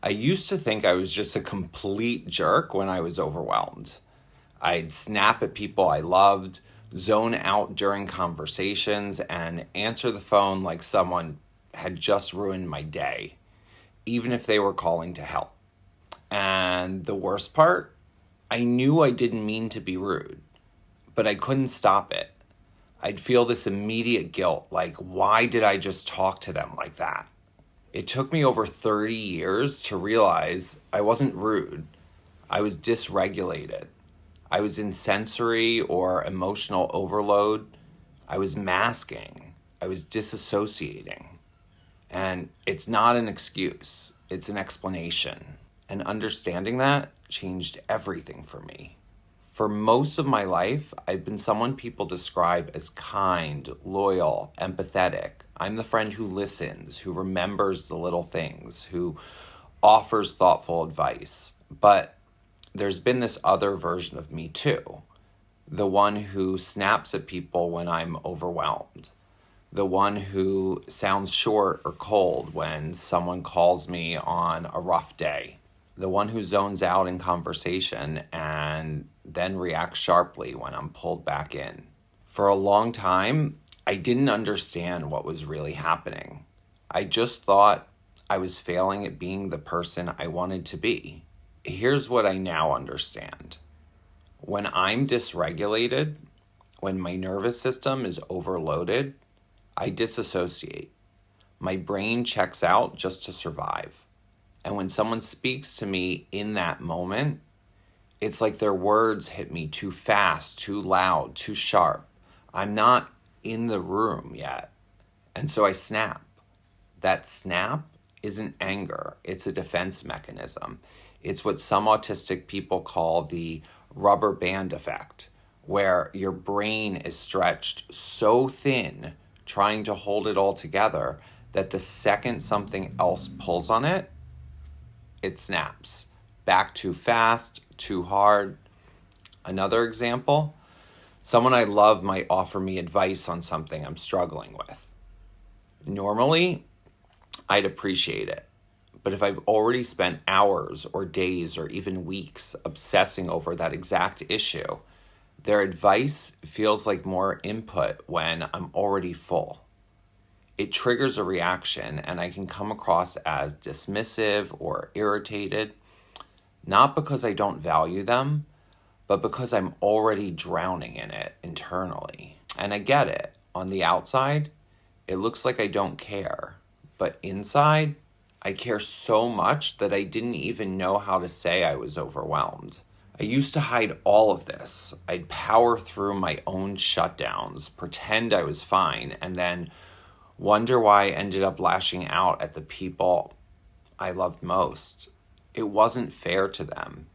I used to think I was just a complete jerk when I was overwhelmed. I'd snap at people I loved, zone out during conversations, and answer the phone like someone had just ruined my day, even if they were calling to help. And the worst part, I knew I didn't mean to be rude, but I couldn't stop it. I'd feel this immediate guilt, like, why did I just talk to them like that? It took me over 30 years to realize I wasn't rude. I was dysregulated. I was in sensory or emotional overload. I was masking. I was disassociating. And it's not an excuse, it's an explanation. And understanding that changed everything for me. For most of my life, I've been someone people describe as kind, loyal, empathetic. I'm the friend who listens, who remembers the little things, who offers thoughtful advice. But there's been this other version of me too. The one who snaps at people when I'm overwhelmed. The one who sounds short or cold when someone calls me on a rough day. The one who zones out in conversation and then reacts sharply when I'm pulled back in. For a long time, I didn't understand what was really happening. I just thought I was failing at being the person I wanted to be. Here's what I now understand. When I'm dysregulated, when my nervous system is overloaded, I disassociate. My brain checks out just to survive. And when someone speaks to me in that moment, it's like their words hit me too fast, too loud, too sharp. I'm not in the room yet. And so I snap. That snap isn't anger. It's a defense mechanism. It's what some autistic people call the rubber band effect, where your brain is stretched so thin trying to hold it all together that the second something else pulls on it, it snaps. Back too fast, too hard. Another example, someone I love might offer me advice on something I'm struggling with. Normally, I'd appreciate it. But if I've already spent hours or days or even weeks obsessing over that exact issue, their advice feels like more input when I'm already full. It triggers a reaction and I can come across as dismissive or irritated, not because I don't value them, but because I'm already drowning in it internally. And I get it. On the outside, it looks like I don't care. But inside, I care so much that I didn't even know how to say I was overwhelmed. I used to hide all of this. I'd power through my own shutdowns, pretend I was fine, and then wonder why I ended up lashing out at the people I loved most. It wasn't fair to them,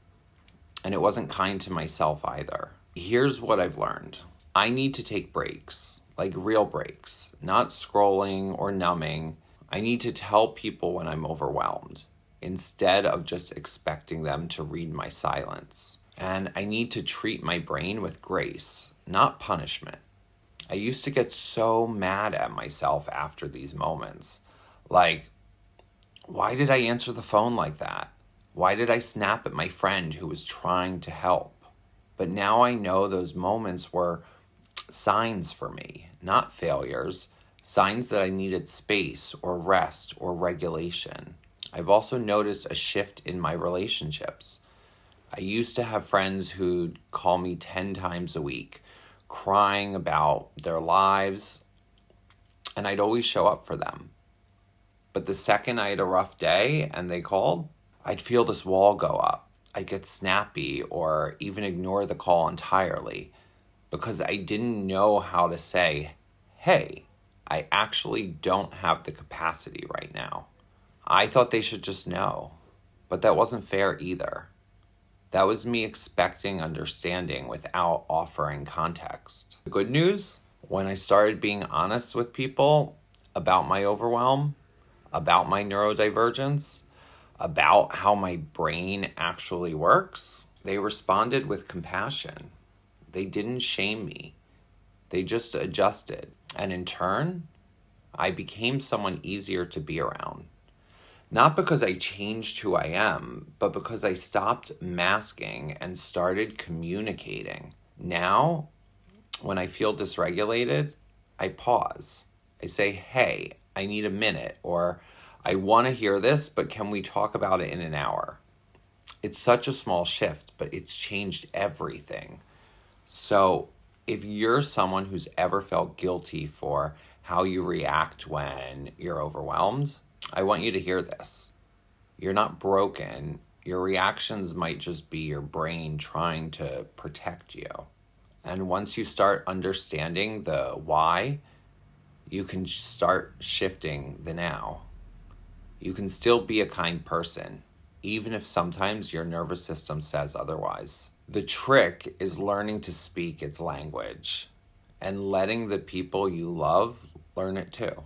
and it wasn't kind to myself either. Here's what I've learned. I need to take breaks, like real breaks, not scrolling or numbing. I need to tell people when I'm overwhelmed instead of just expecting them to read my silence. And I need to treat my brain with grace, not punishment. I used to get so mad at myself after these moments. Like, why did I answer the phone like that? Why did I snap at my friend who was trying to help? But now I know those moments were signs for me, not failures, signs that I needed space or rest or regulation. I've also noticed a shift in my relationships. I used to have friends who'd call me 10 times a week, crying about their lives, and I'd always show up for them. But the second I had a rough day and they called, I'd feel this wall go up. I'd get snappy or even ignore the call entirely because I didn't know how to say, hey, I actually don't have the capacity right now. I thought they should just know, but that wasn't fair either. That was me expecting understanding without offering context. The good news, when I started being honest with people about my overwhelm, about my neurodivergence, about how my brain actually works, they responded with compassion. They didn't shame me. They just adjusted. And in turn, I became someone easier to be around. Not because I changed who I am, but because I stopped masking and started communicating. Now, when I feel dysregulated, I pause. I say, hey, I need a minute, or I want to hear this, but can we talk about it in an hour? It's such a small shift, but it's changed everything. So if you're someone who's ever felt guilty for how you react when you're overwhelmed, I want you to hear this. You're not broken. Your reactions might just be your brain trying to protect you. And once you start understanding the why, you can start shifting the now. You can still be a kind person, even if sometimes your nervous system says otherwise. The trick is learning to speak its language and letting the people you love learn it too.